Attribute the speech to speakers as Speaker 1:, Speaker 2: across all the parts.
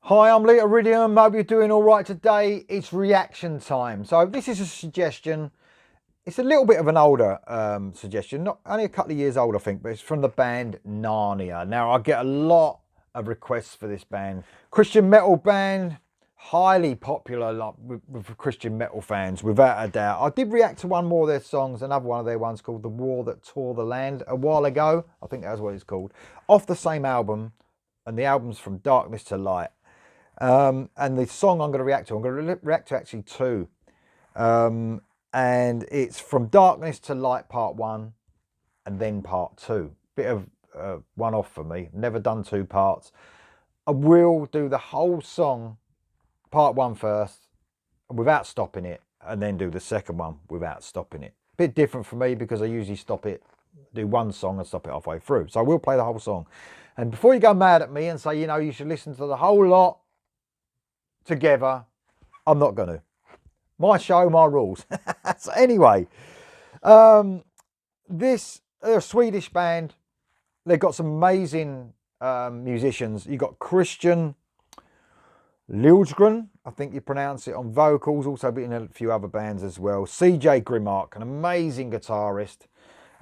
Speaker 1: Hi, I'm Lee Iridium. Hope you're doing all right today. It's reaction time. So this is a suggestion. It's a little bit of an older suggestion, not only a couple of years old, I think, but it's from the band Narnia. Now, I get a lot of requests for this band. Christian metal band, highly popular with Christian metal fans, without a doubt. I did react to one more of their songs, another one of their ones called The War That Tore the Land a while ago. I think that's what it's called. Off the same album, and the album's From Darkness to Light. And the song I'm going to react to, I'm going to react to actually two. And it's From Darkness to Light Part 1 and then Part 2. Bit of one-off for me. Never done two parts. I will do the whole song, Part 1 first, without stopping it, and then do the second one without stopping it. Bit different for me because I usually stop it, do one song and stop it halfway through. So I will play the whole song. And before you go mad at me and say, you know, you should listen to the whole lot together, I'm not going to. My show, my rules. So anyway, this they're a Swedish band. They've got some amazing musicians. You've got Christian Liljegren, I think you pronounce it, on vocals. Also been in a few other bands as well. CJ Grimark, an amazing guitarist.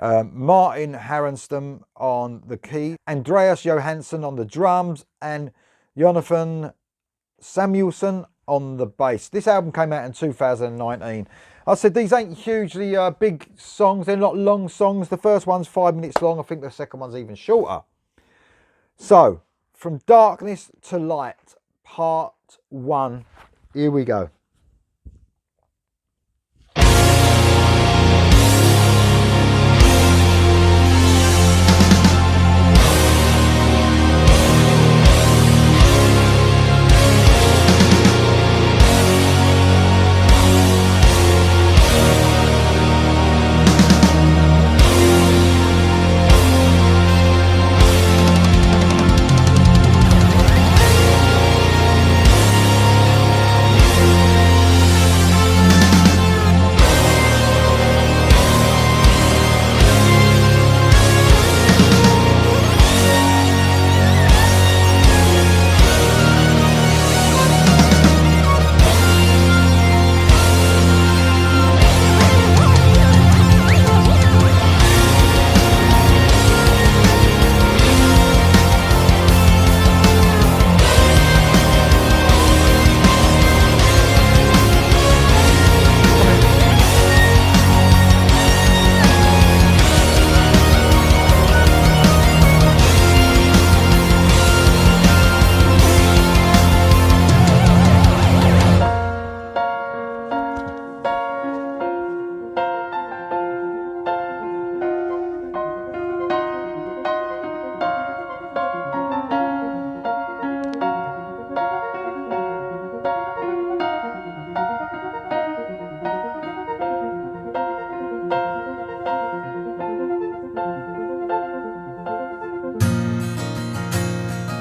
Speaker 1: Martin Harenstam on the key. Andreas Johansson on the drums. And Jonathan Samuelsson on the bass. This album came out in 2019. I said these ain't hugely big songs. They're not long songs. The first one's 5 minutes long. I think the second one's even shorter. So, From Darkness to Light, Part 1. Here we go.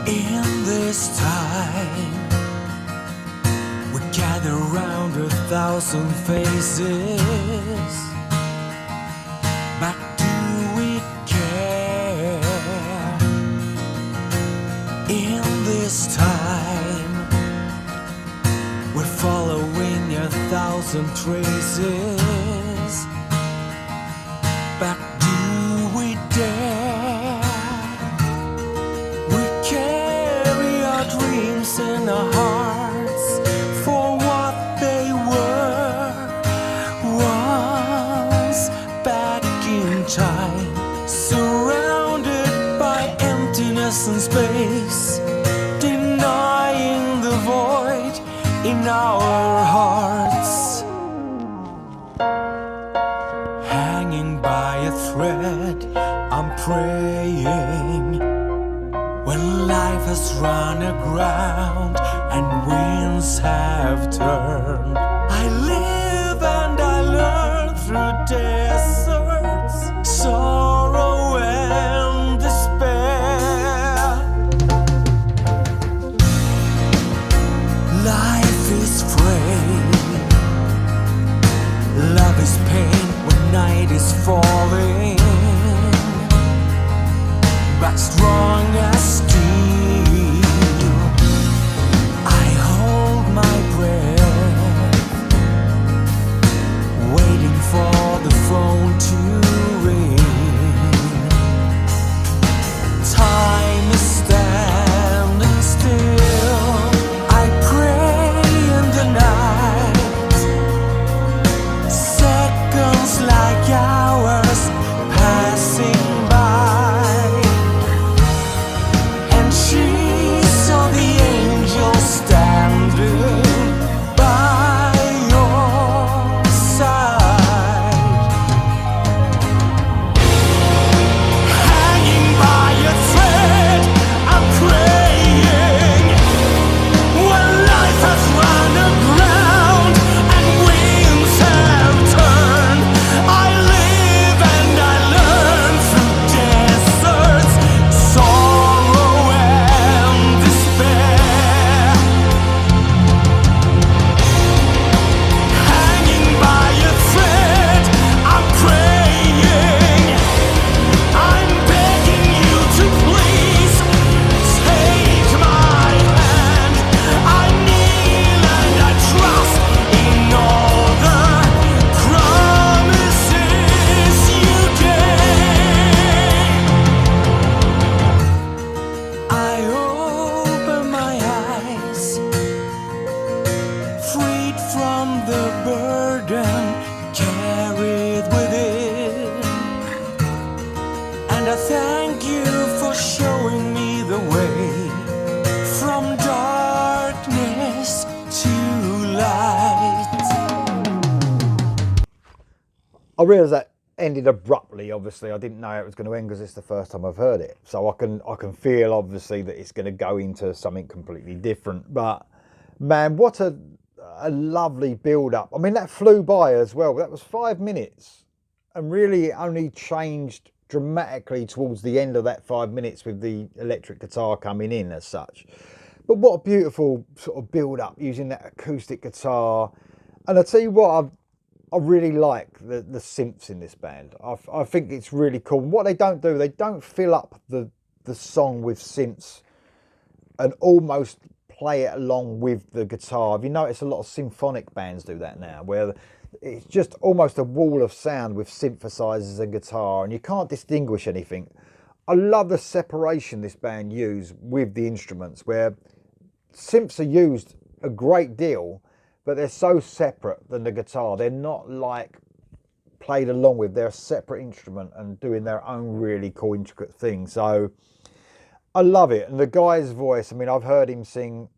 Speaker 2: In this time, we gather round 1,000 faces. But do we care? In this time, we're following 1,000 traces. But do we dare? Dreams in our hearts for what they were once, back in time, surrounded by emptiness and space, denying the void in our hearts, hanging by a thread. I'm praying when life has run aground and winds have turned. I live and I learn through deserts, sorrow and despair. Life is frail, love is pain when night is falling, but strong strong as steel. I hold my breath, waiting for the phone to ring. Time is standing still. I pray in the night. Seconds like hours passing by, and she saw the angel standing by your side, hanging by a thread. I'm praying when life has run aground and winds have turned. I live and I learn through deserts, sorrow and despair. Hanging by a thread, I'm praying. I'm begging you to please take my hand. I kneel and I trust in all the promises you gave. I open my eyes, freed from the burden carried within. And I thank you for showing me the way from darkness to light.
Speaker 1: I realised that ended abruptly. Obviously, I didn't know it was going to end because it's the first time I've heard it. So I can feel obviously that it's going to go into something completely different. But man, what a lovely build up. I mean, that flew by as well. That was 5 minutes, and really it only changed dramatically towards the end of that 5 minutes with the electric guitar coming in as such. But what a beautiful sort of build up using that acoustic guitar. And I tell you what, I really like the synths in this band. I think it's really cool. What they don't do, they don't fill up the song with synths and almost play it along with the guitar. Have you noticed a lot of symphonic bands do that now, where it's just almost a wall of sound with synthesizers and guitar, and you can't distinguish anything. I love the separation this band use with the instruments, where synths are used a great deal, but they're so separate than the guitar. They're not like played along with. They're a separate instrument and doing their own really cool, intricate thing. So I love it. And the guy's voice, I mean, I've heard him sing,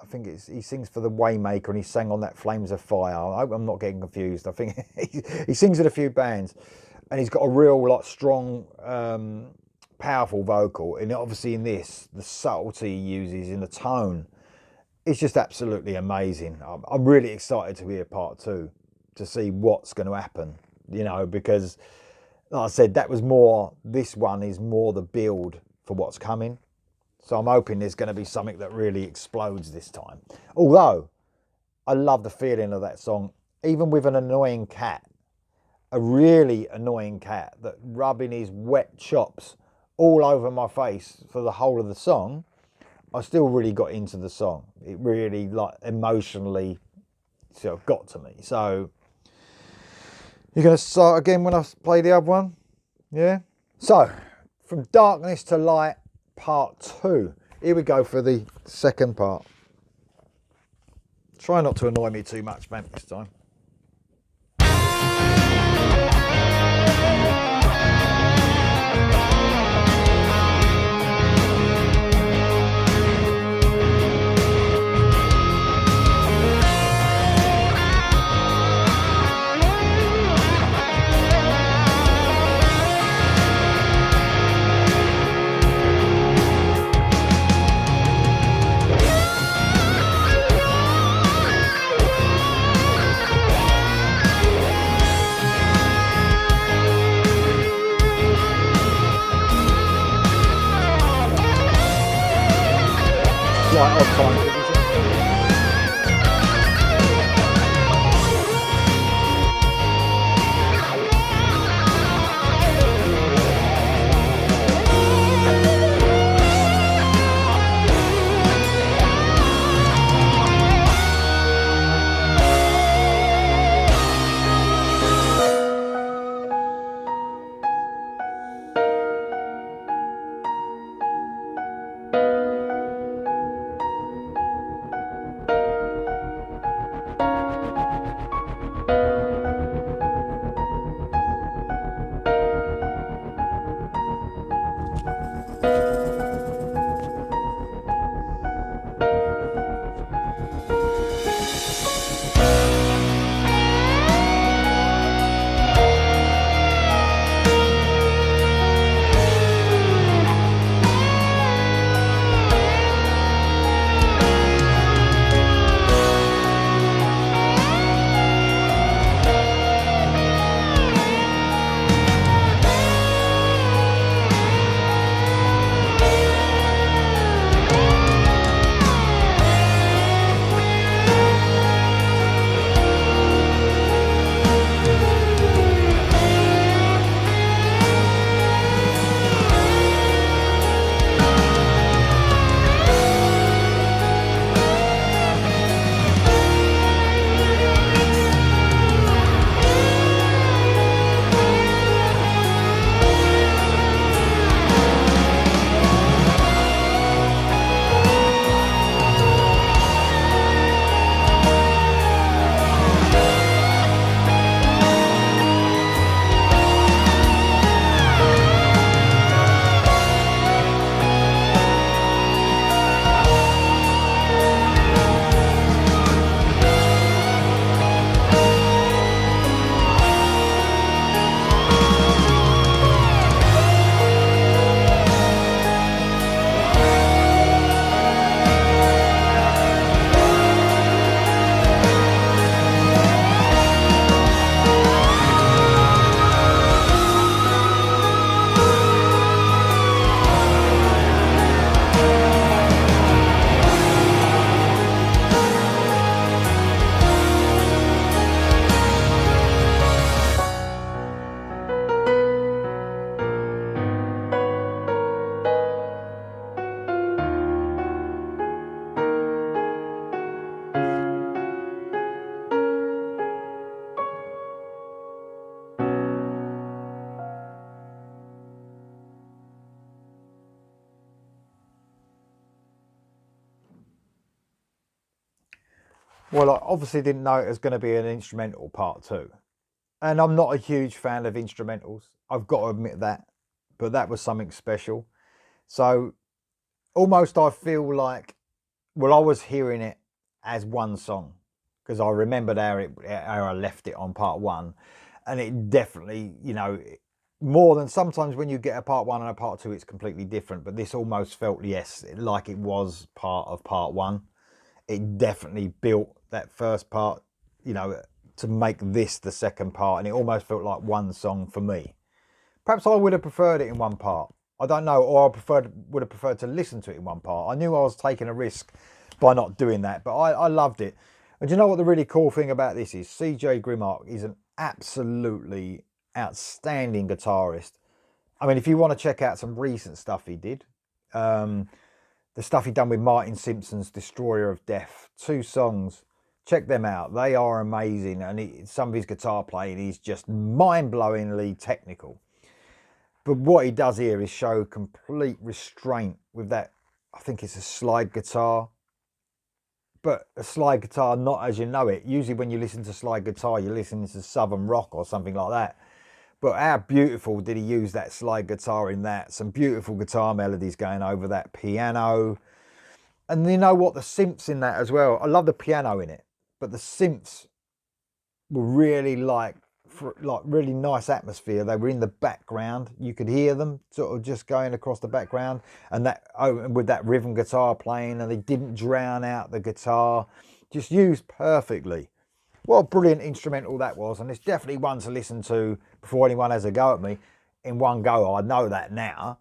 Speaker 1: I think he sings for the Waymaker, and he sang on that Flames of Fire. I hope I'm not getting confused. I think he sings in a few bands, and he's got a real strong, powerful vocal. And obviously in this, the subtlety he uses in the tone, it's just absolutely amazing. I'm really excited to hear part 2, to see what's going to happen, you know, because like I said, this one is more the build for what's coming. So I'm hoping there's going to be something that really explodes this time. Although I love the feeling of that song, even with an annoying cat, a really annoying cat that rubbing his wet chops all over my face for the whole of the song. I still really got into the song. It really emotionally sort of got to me. So you're going to start again when I play the other one? Yeah? So from darkness to light, part 2. Here we go for the second part. Try not to annoy me too much, man, this time. Right on time. Well, I obviously didn't know it was going to be an instrumental part 2. And I'm not a huge fan of instrumentals. I've got to admit that. But that was something special. So almost I feel like, well, I was hearing it as one song because I remembered how I left it on part 1. And it definitely, you know, more than sometimes when you get a part 1 and a part 2, it's completely different. But this almost felt, yes, like it was part of part 1. It definitely built that first part, you know, to make this the second part. And it almost felt like one song for me. Perhaps I would have preferred it in one part. I don't know, or would have preferred to listen to it in one part. I knew I was taking a risk by not doing that, but I loved it. And do you know what the really cool thing about this is? CJ Grimmark is an absolutely outstanding guitarist. I mean, if you want to check out some recent stuff he did, the stuff he done with Martin Simpson's Destroyer of Death, 2 songs, check them out. They are amazing. And some of his guitar playing is just mind-blowingly technical. But what he does here is show complete restraint with that, I think it's a slide guitar. But a slide guitar not as you know it. Usually when you listen to slide guitar, you're listening to Southern rock or something like that. But how beautiful did he use that slide guitar in that? Some beautiful guitar melodies going over that piano. And you know what? The synths in that as well. I love the piano in it. But the synths were really like really nice atmosphere. They were in the background. You could hear them sort of just going across the background, and that with that rhythm guitar playing, and they didn't drown out the guitar. Just used perfectly. What a brilliant instrumental that was, and it's definitely one to listen to before anyone has a go at me in one go. I know that now,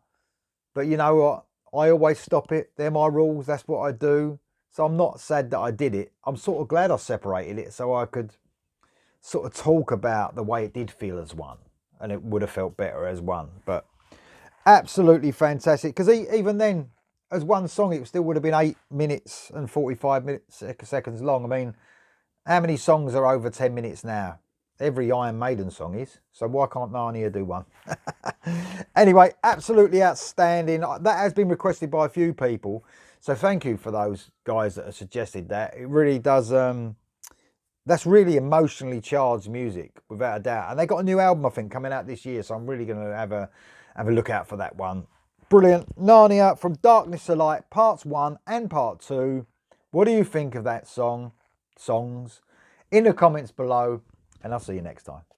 Speaker 1: but you know what? I always stop it. They're my rules. That's what I do. So I'm not sad that I did it. I'm sort of glad I separated it so I could sort of talk about the way it did feel as one, and it would have felt better as one. But absolutely fantastic, because even then as one song it still would have been 8 minutes and 45 seconds long. I mean, how many songs are over 10 minutes now? Every Iron Maiden song is, so why can't Narnia do one? Anyway, absolutely outstanding. That has been requested by a few people, so thank you for those guys that have suggested that. It really does that's really emotionally charged music, without a doubt. And they got a new album, I think, coming out this year, so I'm really going to have a look out for that one. Brilliant. Narnia, From Darkness to Light, parts 1 and part 2. What do you think of that songs? In the comments below, and I'll see you next time.